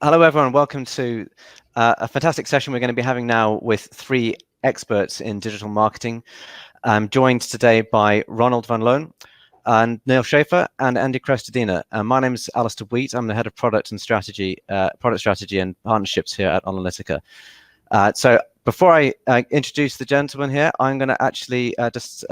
Hello, everyone. Welcome to a fantastic session we're going to be having now with three experts in digital marketing. I'm joined today by Ronald Van Loon and Neal Schaffer and Andy Crestodina. My name is Alistair Wheate. I'm the head of product strategy and partnerships here at Analytica. So before I introduce the gentlemen here, I'm going to actually just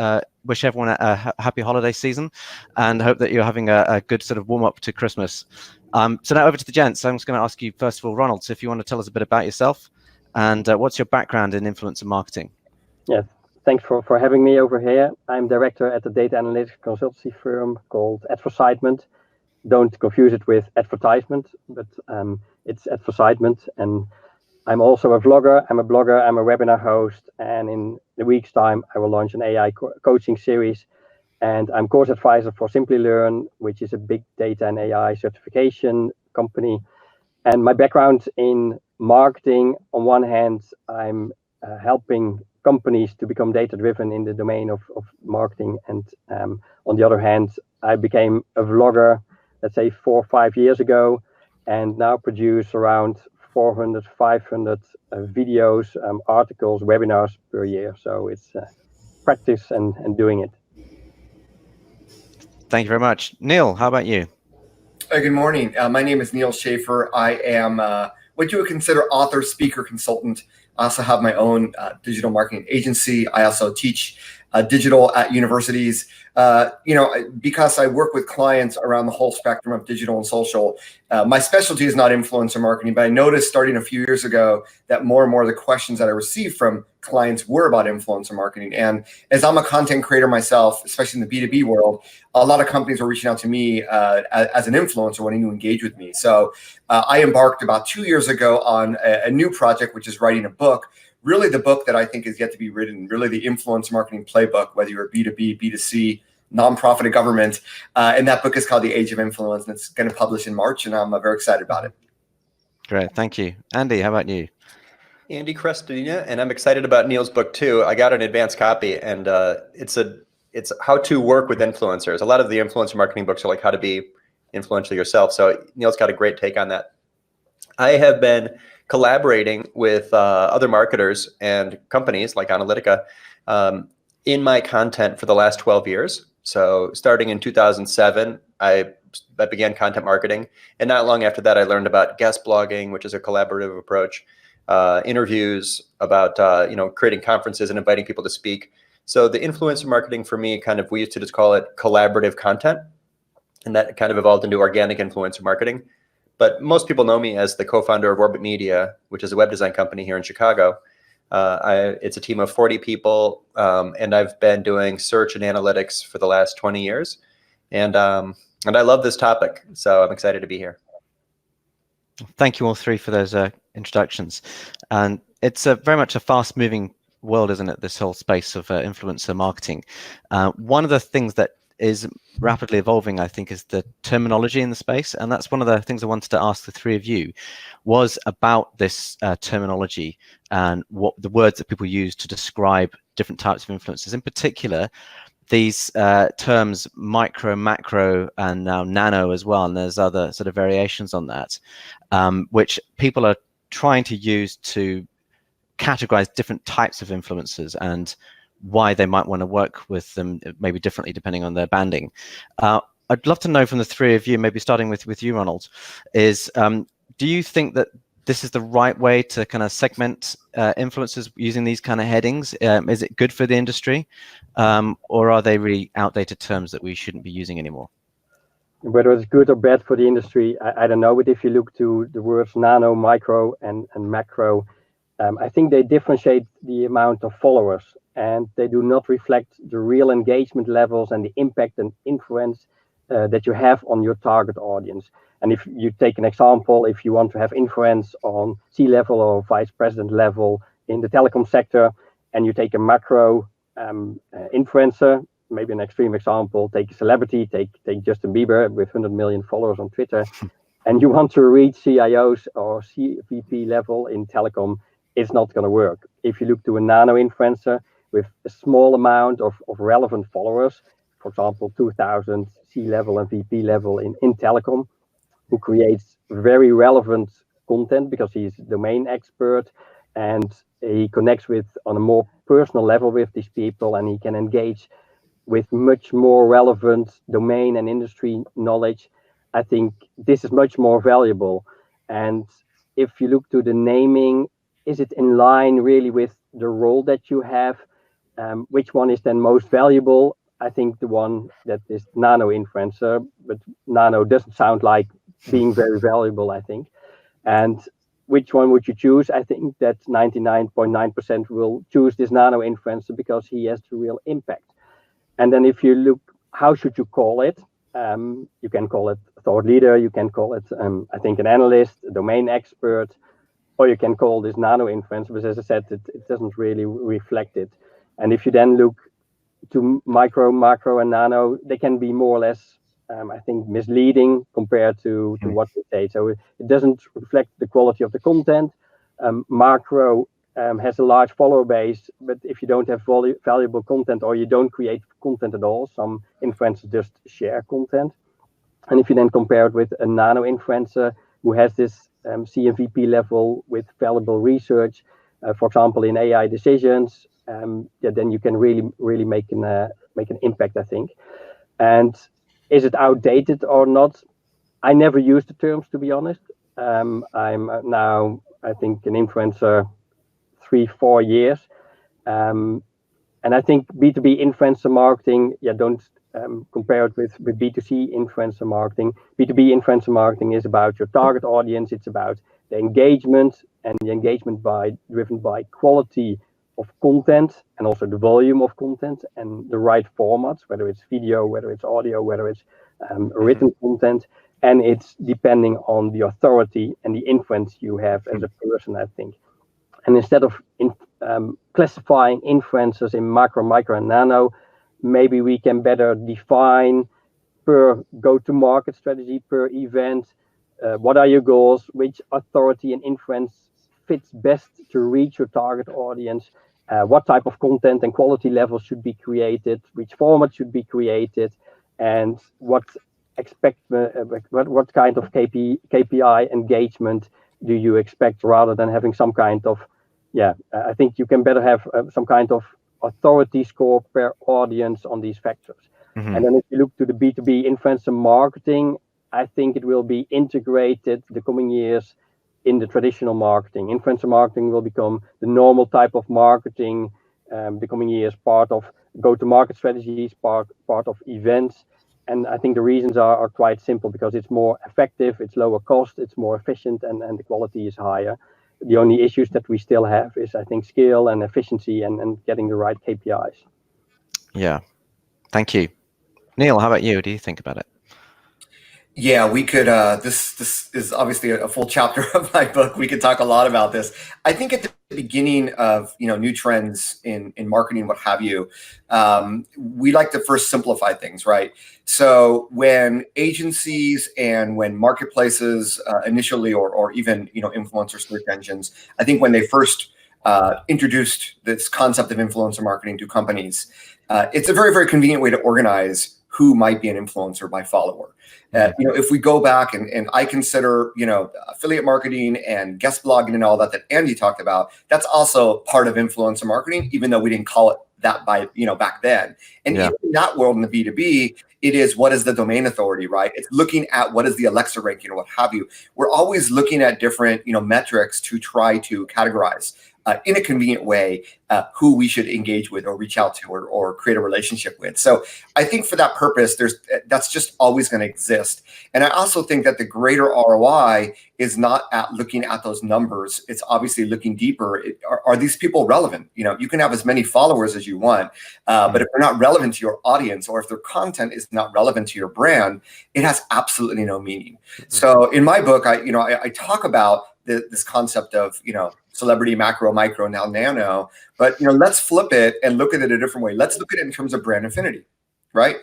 wish everyone a happy holiday season and hope that you're having a good sort of warm up to Christmas. So now over to the gents. I'm just going to ask you, first of all, Ronald, so if you want to tell us a bit about yourself and what's your background in influencer marketing? Yes, thanks for having me over here. I'm director at the data analytics consultancy firm called Advertisement. Don't confuse it with advertisement, but it's Advertisement. And I'm also a vlogger. I'm a blogger. I'm a webinar host. And in a week's time, I will launch an AI coaching series. And I'm course advisor for Simply Learn, which is a big data and AI certification company. And my background in marketing, on one hand, I'm helping companies to become data-driven in the domain of marketing. And on the other hand, I became a vlogger, let's say 4 or 5 years ago, and now produce around 400, 500 videos, articles, webinars per year. So it's practice and doing it. Thank you very much. Neal, how about you? Good morning. My name is Neal Schaffer. I am what you would consider author, speaker, consultant. I also have my own digital marketing agency. I also teach digital at universities. Because I work with clients around the whole spectrum of digital and social, my specialty is not influencer marketing, but I noticed starting a few years ago that more and more of the questions that I received from clients were about influencer marketing. And as I'm a content creator myself, especially in the B2B world, a lot of companies were reaching out to me as an influencer wanting to engage with me. So I embarked about 2 years ago on a new project, which is writing a book. Really the book that I think is yet to be written, really the influence marketing playbook, whether you're a B2B, B2C, nonprofit, or government. And that book is called The Age of Influence, and it's going to publish in March, and I'm very excited about it. Great, thank you. Andy, how about you? Andy Crestodina, and I'm excited about Neal's book too. I got an advanced copy, and it's how to work with influencers. A lot of the influencer marketing books are like how to be influential yourself. So Neal's got a great take on that. I have been collaborating with other marketers and companies like Analytica in my content for the last 12 years. So starting in 2007, I began content marketing. And not long after that, I learned about guest blogging, which is a collaborative approach, interviews, about creating conferences and inviting people to speak. So the influencer marketing for me, we used to just call it collaborative content. And that kind of evolved into organic influencer marketing. But most people know me as the co-founder of Orbit Media, which is a web design company here in Chicago. It's a team of 40 people, and I've been doing search and analytics for the last 20 years. And I love this topic, so I'm excited to be here. Thank you all three for those introductions. And it's very much a fast-moving world, isn't it, this whole space of influencer marketing. One of the things that is rapidly evolving, I think, is the terminology in the space. And that's one of the things I wanted to ask the three of you was about this terminology and what the words that people use to describe different types of influencers. In particular, these terms micro, macro, and now nano as well. And there's other sort of variations on that, which people are trying to use to categorize different types of influencers and why they might want to work with them maybe differently depending on their banding. I'd love to know from the three of you, maybe starting with you, Ronald, is do you think that this is the right way to kind of segment influencers using these kind of headings? Is it good for the industry, or are they really outdated terms that we shouldn't be using anymore? Whether it's good or bad for the industry, I don't know. But if you look to the words nano, micro, and macro, I think they differentiate the amount of followers, and they do not reflect the real engagement levels and the impact and influence that you have on your target audience. And if you take an example, if you want to have influence on C-level or vice president level in the telecom sector, and you take a macro influencer, maybe an extreme example, take a celebrity, take Justin Bieber with 100 million followers on Twitter, and you want to reach CIOs or CVP level in telecom, it's not going to work. If you look to a nano influencer with a small amount of relevant followers, for example, 2,000 C-level and VP level in telecom, who creates very relevant content because he's a domain expert, and he connects with on a more personal level with these people, and he can engage with much more relevant domain and industry knowledge. I think this is much more valuable. And if you look to the naming, is it in line really with the role that you have? Which one is then most valuable? I think the one that is nano influencer, but nano doesn't sound like being very valuable, I think. And which one would you choose? I think that 99.9% will choose this nano influencer because he has the real impact. And then if you look, how should you call it? You can call it a thought leader, you can call it, I think, an analyst, a domain expert, or you can call this nano influencer, but as I said, it doesn't really reflect it. And if you then look to micro, macro, and nano, they can be more or less, I think, misleading compared to what they say. So it doesn't reflect the quality of the content. Macro has a large follower base, but if you don't have valuable content or you don't create content at all, some influencers just share content. And if you then compare it with a nano influencer who has this CMVP level with valuable research, for example, in AI decisions, then you can really make an impact, I think. And is it outdated or not? I never used the terms, to be honest. I'm now, I think, an influencer 3-4 years. And I think B2B influencer marketing, don't compare it with B2C influencer marketing. B2B influencer marketing is about your target audience. It's about the engagement, and the engagement driven by quality of content and also the volume of content and the right formats, whether it's video, whether it's audio, whether it's written content. And it's depending on the authority and the influence you have as a person, I think. And instead of classifying influencers in macro, micro, and nano, maybe we can better define per go-to-market strategy, per event, what are your goals, which authority and influence fits best to reach your target audience, what type of content and quality levels should be created, which format should be created, and what kind of KPI engagement do you expect, rather than having some kind of, I think you can better have some kind of authority score per audience on these factors. Mm-hmm. And then if you look to the B2B influencer marketing, I think it will be integrated the coming years in the traditional marketing. Influencer marketing will become the normal type of marketing the coming years, part of go-to-market strategies, part of events. And I think the reasons are quite simple, because it's more effective, it's lower cost, it's more efficient, and the quality is higher. The only issues that we still have is, I think, scale and efficiency and getting the right KPIs. Yeah, thank you. Neal, how about you? What do you think about it? Yeah, we could, this is obviously a full chapter of my book. We could talk a lot about this. I think at the beginning of, new trends in marketing, what have you, we like to first simplify things, right? So when agencies and when marketplaces initially, or even, influencer search engines, I think when they first introduced this concept of influencer marketing to companies, it's a very, very convenient way to organize who might be an influencer by follower. If we go back and I consider, affiliate marketing and guest blogging and all that Andy talked about, that's also part of influencer marketing, even though we didn't call it that back then. And even in that world, in the B2B, it is, what is the domain authority, right? It's looking at what is the Alexa ranking or what have you. We're always looking at different, metrics to try to categorize in a convenient way who we should engage with or reach out to or create a relationship with. So I think for that purpose, that's just always going to exist. And I also think that the greater ROI is not at looking at those numbers. It's obviously looking deeper. Are these people relevant? You can have as many followers as you want, but if they're not relevant to your audience, or if their content is not relevant to your brand, it has absolutely no meaning. Mm-hmm. So in my book, I talk about this concept of, celebrity, macro, micro, now nano, but, let's flip it and look at it a different way. Let's look at it in terms of brand affinity, right?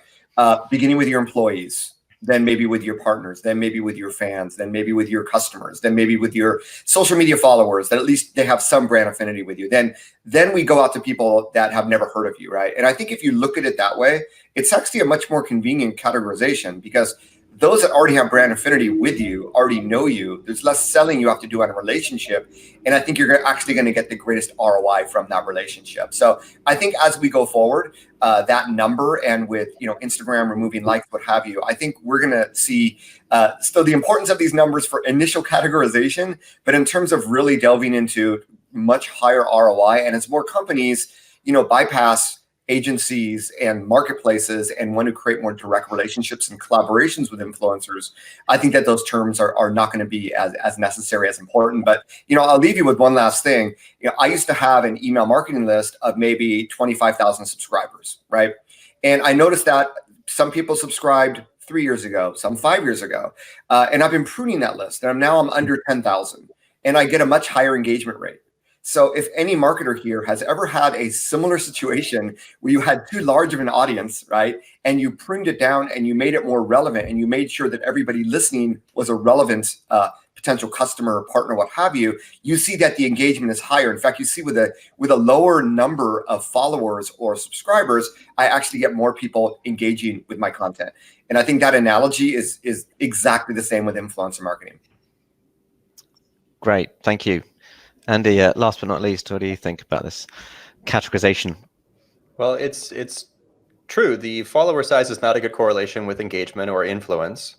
Beginning with your employees, then maybe with your partners, then maybe with your fans, then maybe with your customers, then maybe with your social media followers, that at least they have some brand affinity with you. Then we go out to people that have never heard of you, right? And I think if you look at it that way, it's actually a much more convenient categorization, because those that already have brand affinity with you already know you. There's less selling you have to do on a relationship. And I think you're actually going to get the greatest ROI from that relationship. So I think as we go forward, that number, and with Instagram removing likes, what have you, I think we're going to see still the importance of these numbers for initial categorization, but in terms of really delving into much higher ROI, and as more companies bypass agencies and marketplaces and want to create more direct relationships and collaborations with influencers, I think that those terms are not going to be as necessary, as important. But I'll leave you with one last thing. I used to have an email marketing list of maybe 25,000 subscribers, right? And I noticed that some people subscribed 3 years ago, some 5 years ago, and I've been pruning that list, and now I'm under 10,000, and I get a much higher engagement rate. So if any marketer here has ever had a similar situation where you had too large of an audience, right, and you pruned it down and you made it more relevant, and you made sure that everybody listening was a relevant potential customer or partner, what have you, you see that the engagement is higher. In fact, you see with a lower number of followers or subscribers, I actually get more people engaging with my content. And I think that analogy is exactly the same with influencer marketing. Great, thank you. Andy, last but not least, what do you think about this categorization? Well, it's true. The follower size is not a good correlation with engagement or influence.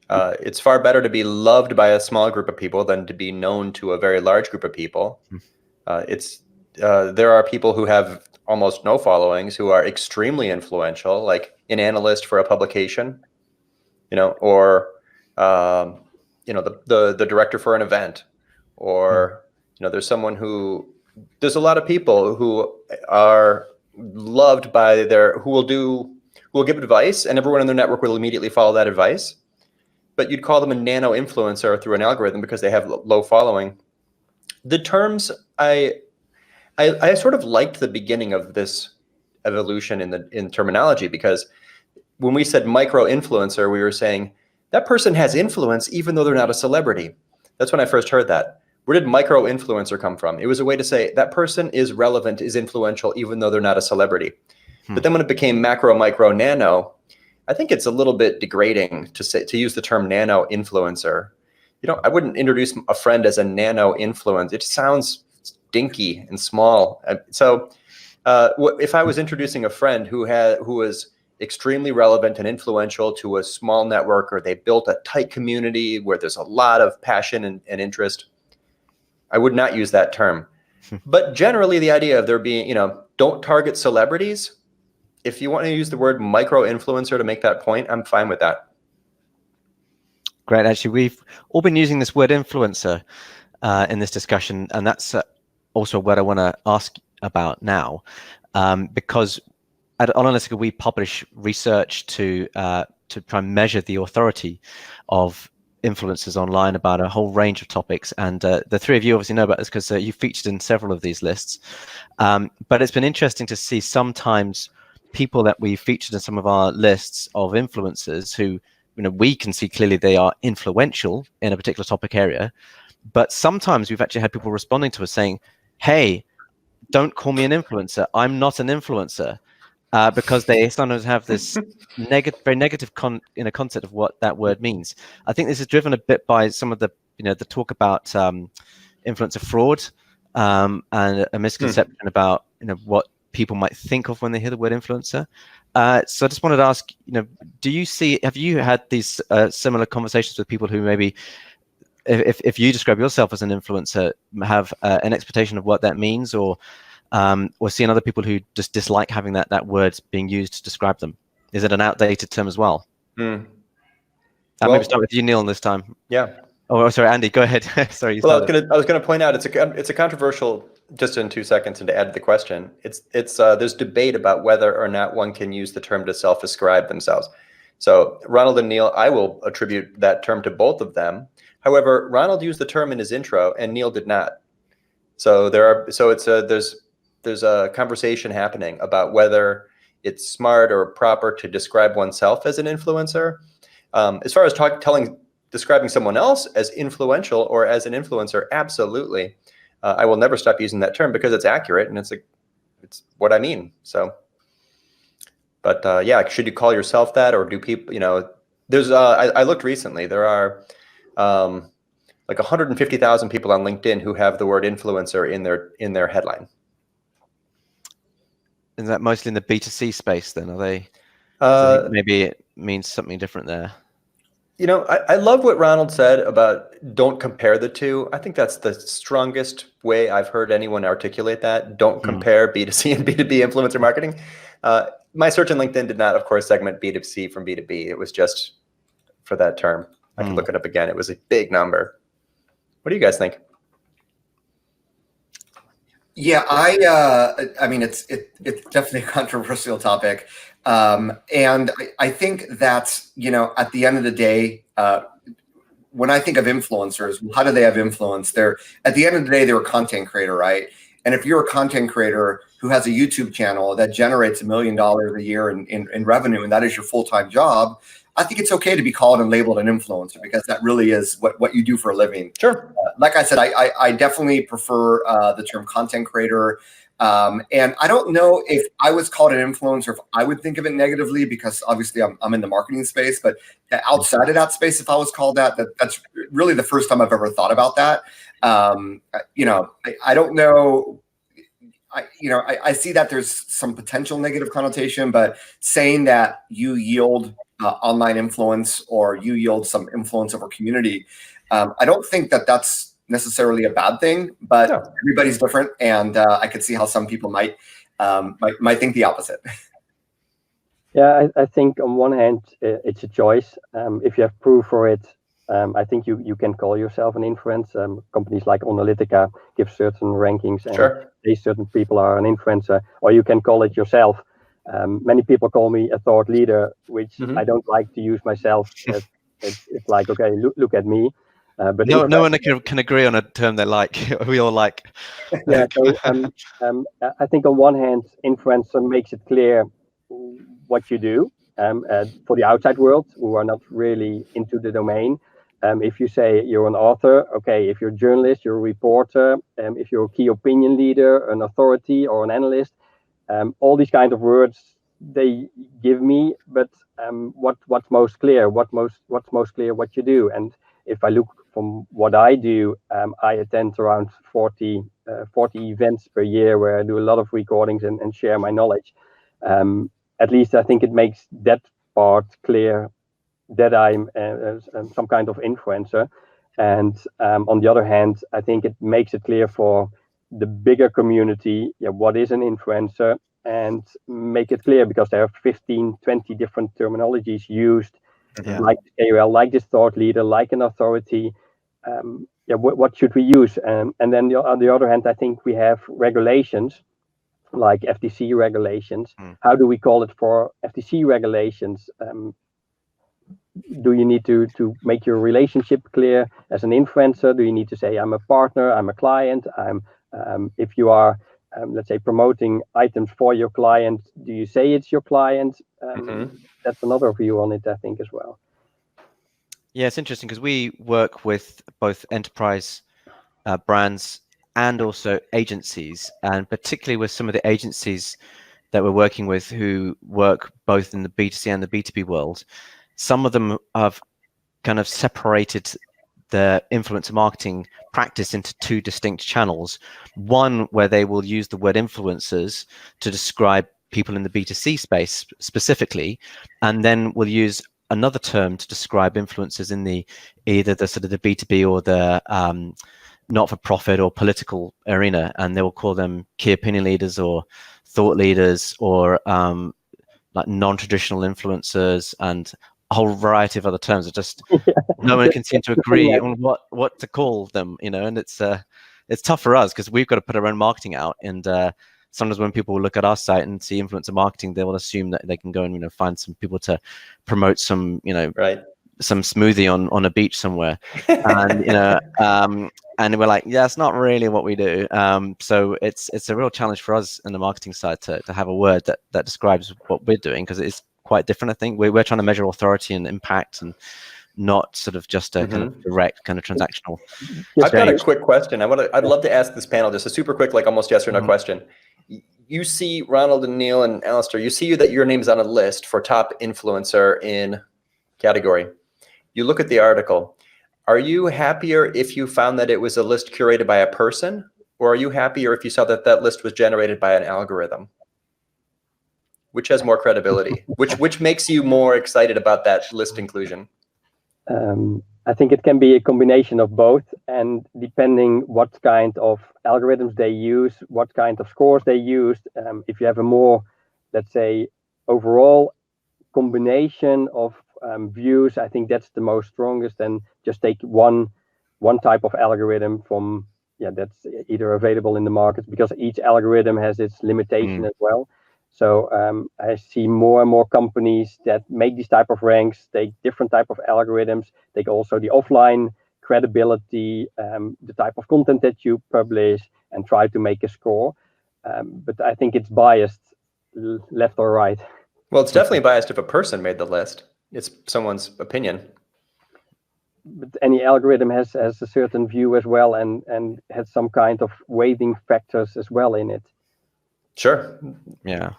It's far better to be loved by a small group of people than to be known to a very large group of people. There are people who have almost no followings who are extremely influential, like an analyst for a publication, or the director for an event, or there's there's a lot of people who are loved by who will give advice, and everyone in their network will immediately follow that advice. But you'd call them a nano influencer through an algorithm because they have low following. The terms, I sort of liked the beginning of this evolution in terminology, because when we said micro influencer, we were saying that person has influence even though they're not a celebrity. That's when I first heard that. Where did micro influencer come from? It was a way to say that person is relevant, is influential, even though they're not a celebrity. But then when it became macro, micro, nano, I think it's a little bit degrading to use the term nano influencer. I wouldn't introduce a friend as a nano influence. It sounds stinky and small. So if I was introducing a friend who was extremely relevant and influential to a small network, or they built a tight community where there's a lot of passion and interest, I would not use that term. But generally the idea of there being, don't target celebrities. If you want to use the word micro influencer to make that point, I'm fine with that. Great. Actually, we've all been using this word influencer in this discussion, and that's also what I want to ask about now, because at Analytica we publish research to try and measure the authority of influencers online about a whole range of topics, and the three of you obviously know about this because you featured in several of these lists, but it's been interesting to see sometimes people that we featured in some of our lists of influencers who we can see clearly they are influential in a particular topic area, but sometimes we've actually had people responding to us saying, hey, don't call me an influencer, I'm not an influencer, because they sometimes have this very negative concept of what that word means. I think this is driven a bit by some of the the talk about influencer fraud, and a misconception about what people might think of when they hear the word influencer. So I just wanted to ask, have you had these similar conversations with people who maybe, if you describe yourself as an influencer, have an expectation of what that means, or seeing other people who just dislike having that word being used to describe them? Is it an outdated term as well? Maybe start with you, Neal, this time. Yeah. Oh, sorry, Andy, go ahead. Sorry. Well, I was gonna point out it's a controversial, just in 2 seconds, and to add to the question, it's there's debate about whether or not one can use the term to self-ascribe themselves. So Ronald and Neal, I will attribute that term to both of them. However, Ronald used the term in his intro, and Neal did not. So there's a conversation happening about whether it's smart or proper to describe oneself as an influencer. As far as describing someone else as influential or as an influencer, absolutely. I will never stop using that term because it's accurate and it's what I mean. So, but yeah, should you call yourself that, or do people, There's I looked recently. There are like 150,000 people on LinkedIn who have the word influencer in their headline. Is that mostly in the B2C space then? Are they? I think maybe it means something different there. You know, I love what Ronald said about don't compare the two. I think that's the strongest way I've heard anyone articulate that. Don't compare B2C and B2B influencer marketing. My search on LinkedIn did not, of course, segment B2C from B2B. It was just for that term. I can look it up again. It was a big number. What do you guys think? Yeah, I mean, it's definitely a controversial topic. And I think that's, at the end of the day, when I think of influencers, how do they have influence? At the end of the day, they're a content creator, right? And if you're a content creator who has a YouTube channel that generates $1 million a year in revenue, and that is your full-time job, I think it's okay to be called and labeled an influencer, because that really is what you do for a living. Sure. Like I said, I definitely prefer the term content creator. And I don't know if I was called an influencer, if I would think of it negatively, because obviously I'm in the marketing space, but outside of that space, if I was called that's really the first time I've ever thought about that. I don't know. I see that there's some potential negative connotation, but saying that you yield online influence or you yield some influence over community, I don't think that's necessarily a bad thing, but everybody's different, and I could see how some people might think the opposite. Yeah, I think on one hand it's a choice. If you have proof for it, I think you can call yourself an influencer. Companies like Analytica give certain rankings, and say certain people are an influencer, or you can call it yourself. Many people call me a thought leader, which I don't like to use myself. It's like, okay, look at me. But no one can agree on a term they like. We all like. Yeah. So I think on one hand, influencer makes it clear what you do. For the outside world who are not really into the domain, if you say you're an author, okay. If you're a journalist, you're a reporter. If you're a key opinion leader, an authority, or an analyst, all these kind of words they give me. But what's most clear? What's most clear? What you do. And if I look from what I do, I attend around 40 events per year where I do a lot of recordings and share my knowledge. At least I think it makes that part clear that I'm some kind of influencer. And on the other hand, I think it makes it clear for the bigger community, what is an influencer, and make it clear, because there are 15, 20 different terminologies used, like KOL, like this thought leader, like an authority. What should we use? And then on the other hand, I think we have regulations, like FTC regulations. How do we call it for FTC regulations? Do you need to make your relationship clear as an influencer? Do you need to say I'm a partner, I'm a client? If you are, let's say, promoting items for your client, do you say it's your client? That's another view on it, I think, as well. Yeah, it's interesting because we work with both enterprise brands and also agencies, and particularly with some of the agencies that we're working with who work both in the B2C and the B2B world. Some of them have kind of separated the influencer marketing practice into two distinct channels. One where they will use the word influencers to describe people in the B2C space specifically, and then will use another term to describe influencers in either the sort of the B2B or the not-for-profit or political arena, and they will call them key opinion leaders or thought leaders or like non-traditional influencers and a whole variety of other terms. Are just no one can seem to agree on what to call them, and it's tough for us because we've got to put our own marketing out, and sometimes when people look at our site and see influencer marketing, they will assume that they can go and find some people to promote some some smoothie on a beach somewhere, and and we're like, yeah, it's not really what we do. So it's a real challenge for us in the marketing side to have a word that describes what we're doing, because it's quite different. I think we're trying to measure authority and impact, and not sort of just a kind of direct kind of transactional. I've got a quick question. I'd love to ask this panel just a super quick, like almost yes or no question. You see Ronald and Neal and Alistair, you see that your name's on a list for top influencer in category. You look at the article. Are you happier if you found that it was a list curated by a person, or are you happier if you saw that that list was generated by an algorithm? Which has more credibility? Which makes you more excited about that list inclusion? I think it can be a combination of both, and depending what kind of algorithms they use, what kind of scores they used, if you have a more, let's say, overall combination of views, I think that's the most strongest, and just take one type of algorithm from, that's either available in the market, because each algorithm has its limitation as well. So I see more and more companies that make these type of ranks, take different type of algorithms, take also the offline credibility, the type of content that you publish, and try to make a score. But I think it's biased left or right. Well, it's definitely biased if a person made the list. It's someone's opinion. But any algorithm has a certain view as well, and has some kind of weighting factors as well in it. Sure. Yeah.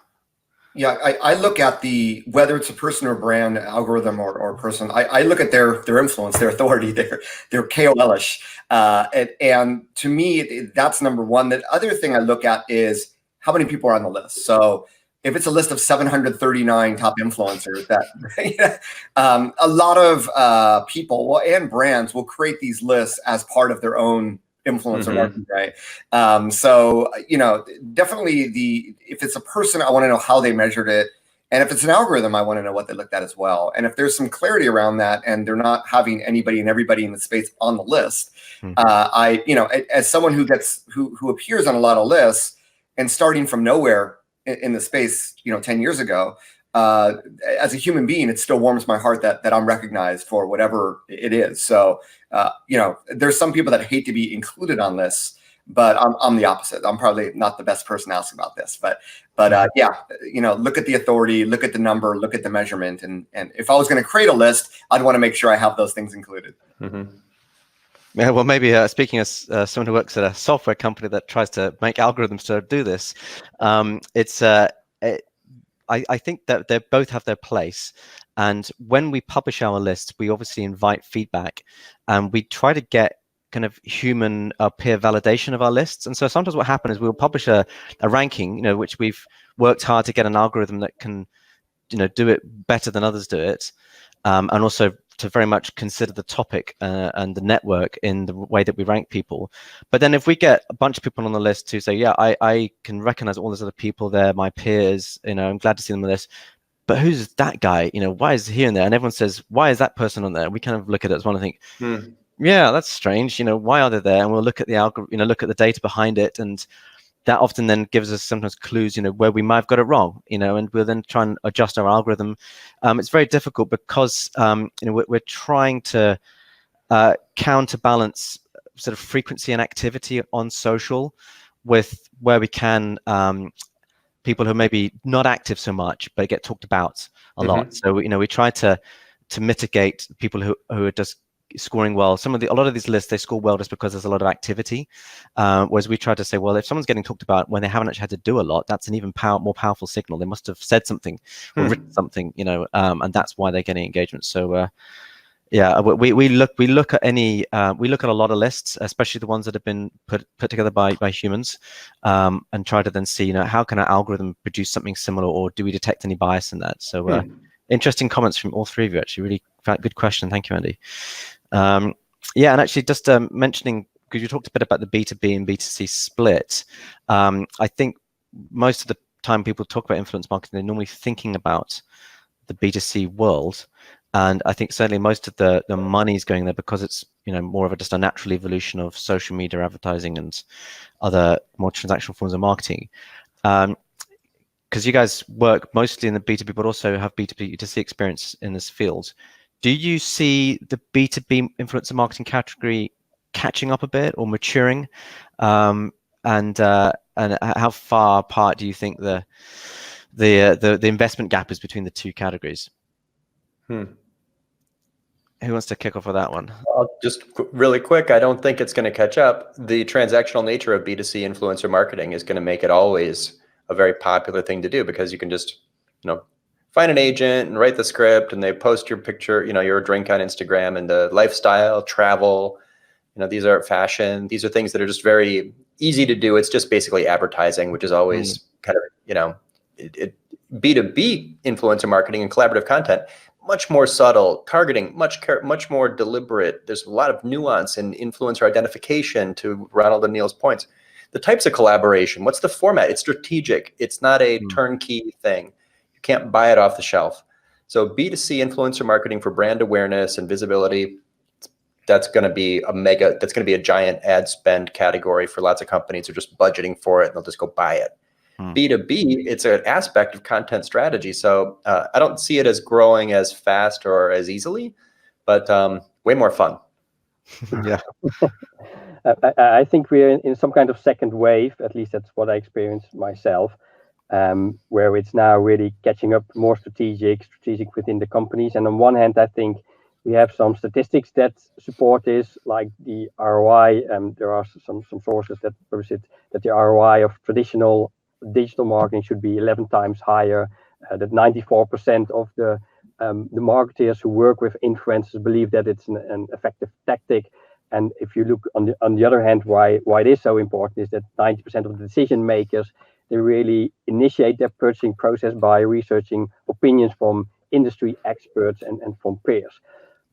Yeah, I look at whether it's a person or brand, algorithm or person, I look at their influence, their authority, their KOL-ish. And to me, that's number one. The other thing I look at is how many people are on the list. So if it's a list of 739 top influencers, that a lot of people and brands will create these lists as part of their own influencer marketing, right? So, definitely if it's a person, I want to know how they measured it. And if it's an algorithm, I want to know what they looked at as well. And if there's some clarity around that and they're not having anybody and everybody in the space on the list, as someone who appears on a lot of lists and starting from nowhere in the space, 10 years ago, as a human being, it still warms my heart that I'm recognized for whatever it is. So, there's some people that hate to be included on lists, but I'm the opposite. I'm probably not the best person to ask about this, but look at the authority, look at the number, look at the measurement. And if I was going to create a list, I'd want to make sure I have those things included. Yeah, well, maybe speaking as someone who works at a software company that tries to make algorithms to do this, I think that they both have their place. And when we publish our list, we obviously invite feedback, and we try to get kind of human peer validation of our lists. And so sometimes what happens is we'll publish a ranking, which we've worked hard to get an algorithm that can, do it better than others do it, and also to very much consider the topic and the network in the way that we rank people. But then if we get a bunch of people on the list who say, yeah, I can recognize all those other people, they're my peers, I'm glad to see them on this, but who's that guy? Why is he in there? And everyone says, why is that person on there? We kind of look at it as one and think, yeah, that's strange. Why are they there? And we'll look at the algorithm, look at the data behind it, and that often then gives us sometimes clues, where we might have got it wrong, and we'll then try and adjust our algorithm. It's very difficult because, we're trying to counterbalance sort of frequency and activity on social with where we can people who are maybe not active so much but get talked about a lot. So we try to mitigate people who are just scoring well. A lot of these lists, they score well just because there's a lot of activity, whereas we try to say, well, if someone's getting talked about when they haven't actually had to do a lot, that's an even more powerful signal. They must have said something or written something, and that's why they're getting engagement. So we look at a lot of lists, especially the ones that have been put together by humans, and try to then see, how can our algorithm produce something similar, or do we detect any bias in that? So interesting comments from all three of you, actually. Really good question. Thank you, Andy. And actually just mentioning, because you talked a bit about the B2B and B2C split, I think most of the time people talk about influence marketing, they're normally thinking about the B2C world. And I think certainly most of the money is going there because it's more of just a natural evolution of social media advertising and other more transactional forms of marketing. Because you guys work mostly in the B2B, but also have B2B to C experience in this field. Do you see the B2B influencer marketing category catching up a bit or maturing? And how far apart do you think the investment gap is between the two categories? Who wants to kick off with that one? Just really quick, I don't think it's going to catch up. The transactional nature of B2C influencer marketing is going to make it always a very popular thing to do, because you can just, find an agent and write the script, and they post your picture, your drink on Instagram, and the lifestyle, travel, these are fashion. These are things that are just very easy to do. It's just basically advertising, which is always kind of, B2B influencer marketing and collaborative content, much more subtle, targeting, much more deliberate. There's a lot of nuance in influencer identification, to Ronald and Neal's points. The types of collaboration, what's the format? It's strategic. It's not a turnkey thing. You can't buy it off the shelf. So B2C influencer marketing for brand awareness and visibility, that's going to be a giant ad spend category for lots of companies who are just budgeting for it, and they'll just go buy it. B2B, it's an aspect of content strategy. So I don't see it as growing as fast or as easily, but way more fun. Yeah. I think we're in some kind of second wave, at least that's what I experienced myself, where it's now really catching up, more strategic within the companies. And on one hand, I think we have some statistics that support this, like the ROI. There are some sources that publish it, that the ROI of traditional digital marketing should be 11 times higher. That 94% of the marketers who work with influencers believe that it's an effective tactic. And if you look on the other hand, why it is so important is that 90% of the decision makers, they really initiate their purchasing process by researching opinions from industry experts and from peers.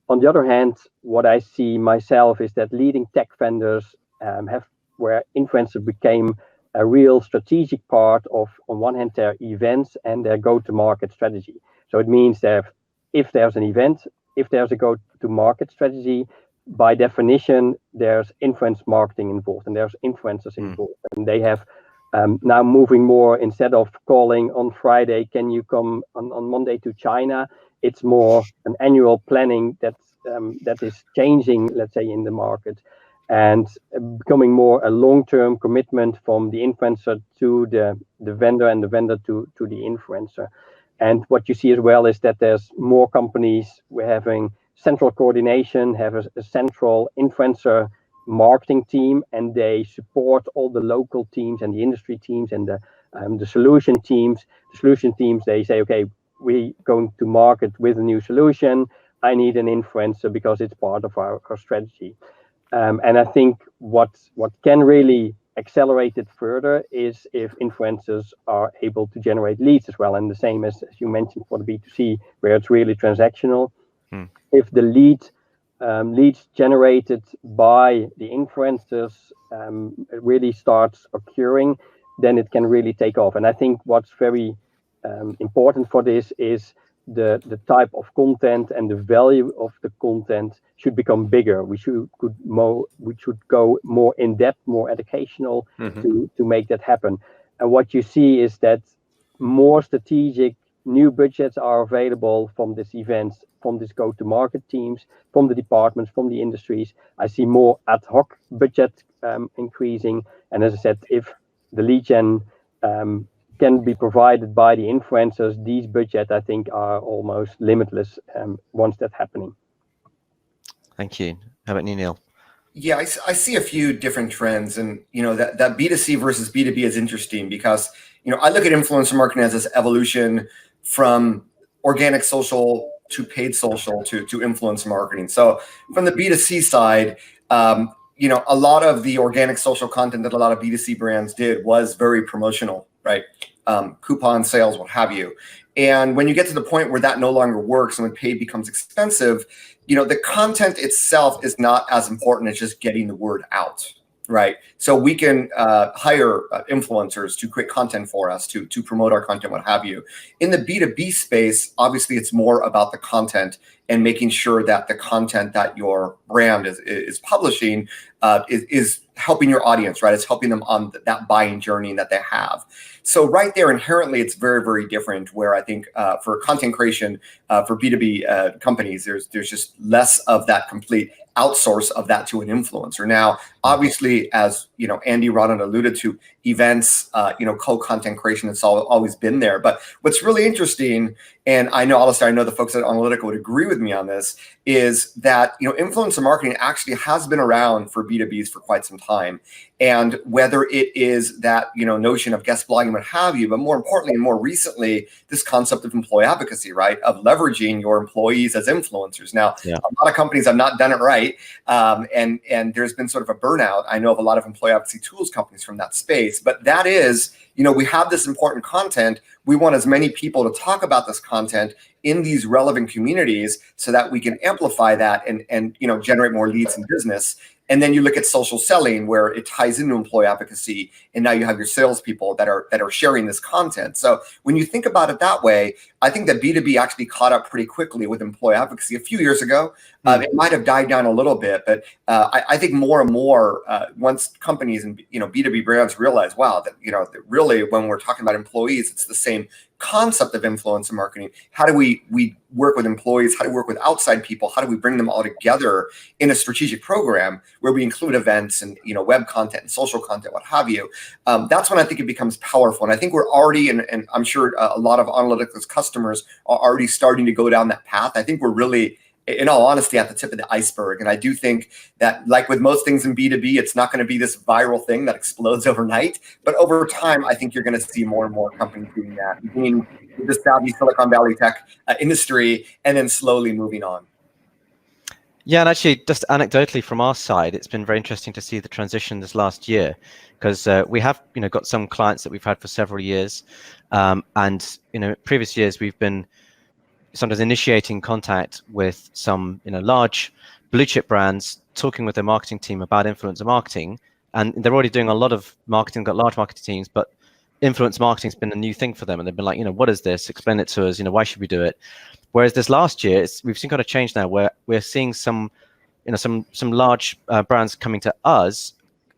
On the other hand, what I see myself is that leading tech vendors where influencers became a real strategic part of, on one hand, their events and their go-to-market strategy. So it means that if there's an event, if there's a go-to-market strategy, by definition, there's influence marketing involved and there's influencers involved. And they have now moving more, instead of calling on Friday, can you come on Monday to China? It's more an annual planning that is changing, let's say, in the market, and becoming more a long-term commitment from the influencer to the vendor, and the vendor to the influencer. And what you see as well is that there's more companies. We're having central coordination, have a central influencer marketing team, and they support all the local teams and the industry teams and the solution teams. The solution teams, they say, okay, we're going to market with a new solution. I need an influencer because it's part of our strategy. And I think what can really accelerate it further is if influencers are able to generate leads as well. And the same as you mentioned for the B2C, where it's really transactional. If the leads generated by the influencers really starts occurring, then it can really take off. And I think what's very important for this is the type of content and the value of the content should become bigger. We should go more in depth, more educational to make that happen. And what you see is that more strategic new budgets are available from these events, from these go-to-market teams, from the departments, from the industries. I see more ad hoc budget increasing. And as I said, if the lead gen can be provided by the influencers, these budgets, I think, are almost limitless once that's happening. Thank you. How about you, Neal? Yeah, I see a few different trends, and that B2C versus B2B is interesting because I look at influencer marketing as this evolution from organic social to paid social to influencer marketing. So from the B2C side, a lot of the organic social content that a lot of B2C brands did was very promotional, right? Coupon sales, what have you. And when you get to the point where that no longer works and when paid becomes expensive, the content itself is not as important as just getting the word out, right? So we can hire influencers to create content for us, to promote our content, what have you. In the B2B space, obviously it's more about the content and making sure that the content that your brand is publishing is helping your audience, right? It's helping them on that buying journey that they have. So right there, inherently, it's very, very different, where I think for content creation, for B2B companies, there's just less of that complete outsource of that to an influencer. Now, obviously, as Andy, Ronald alluded to, events, co-content creation, it's always been there. But what's really interesting and I know, Alistair, I know the folks at Analytica would agree with me on this, is that, influencer marketing actually has been around for B2Bs for quite some time. And whether it is that, notion of guest blogging, what have you, but more importantly, and more recently, this concept of employee advocacy, right? Of leveraging your employees as influencers. Now, a lot of companies have not done it right. And there's been sort of a burnout. I know of a lot of employee advocacy tools companies from that space, but that is, we have this important content. We want as many people to talk about this content in these relevant communities so that we can amplify that and generate more leads in business. And then you look at social selling, where it ties into employee advocacy, and now you have your salespeople that are sharing this content. So when you think about it that way, I think that B2B actually caught up pretty quickly with employee advocacy a few years ago. It might have died down a little bit, but I think more and more once companies and B2B brands realize, wow, that that really when we're talking about employees, it's the same concept of influencer marketing. How do we work with employees? How do we work with outside people? How do we bring them all together in a strategic program where we include events and web content and social content, what have you? That's when I think it becomes powerful. And I think we're already, and I'm sure a lot of Analytica's customers are already starting to go down that path. I think we're really, in all honesty, at the tip of the iceberg. And I do think that, like with most things in B2B, it's not going to be this viral thing that explodes overnight. But over time, I think you're going to see more and more companies doing that, being the savvy Silicon Valley tech industry, and then slowly moving on. Yeah, and actually, just anecdotally from our side, it's been very interesting to see the transition this last year, because we have got some clients that we've had for several years, and previous years we've been sometimes initiating contact with some large blue chip brands, talking with their marketing team about influencer marketing, and they're already doing a lot of marketing, got large marketing teams, but influencer marketing's been a new thing for them, and they've been like, what is this? Explain it to us. Why should we do it? Whereas this last year, we've seen kind of change now, where we're seeing some large brands coming to us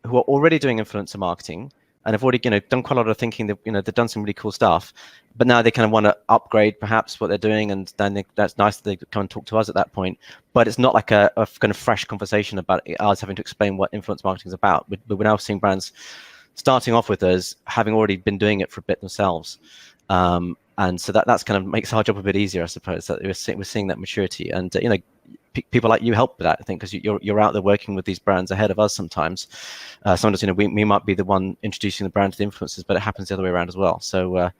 who are already doing influencer marketing and have already done quite a lot of thinking. That they've done some really cool stuff, but now they kind of want to upgrade perhaps what they're doing, and then that's nice that they come and talk to us at that point. But it's not like a kind of fresh conversation about us having to explain what influence marketing is about. But we're now seeing brands starting off with us having already been doing it for a bit themselves. And so that's kind of makes our job a bit easier, I suppose. That we're seeing that maturity, and people like you help with that, I think, because you're out there working with these brands ahead of us sometimes. Sometimes we might be the one introducing the brand to the influencers, but it happens the other way around as well. So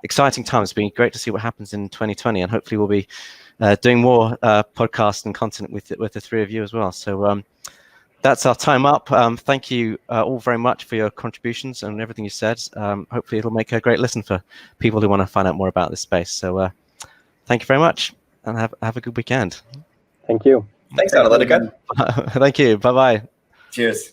exciting times. It's been great to see what happens in 2020, and hopefully we'll be doing more podcasts and content with the three of you as well. So that's our time up. Thank you all very much for your contributions and everything you said. Hopefully it'll make a great listen for people who want to find out more about this space. So thank you very much, and have a good weekend. Thank you. Thanks, Analytica. Thank you. Bye-bye. Cheers.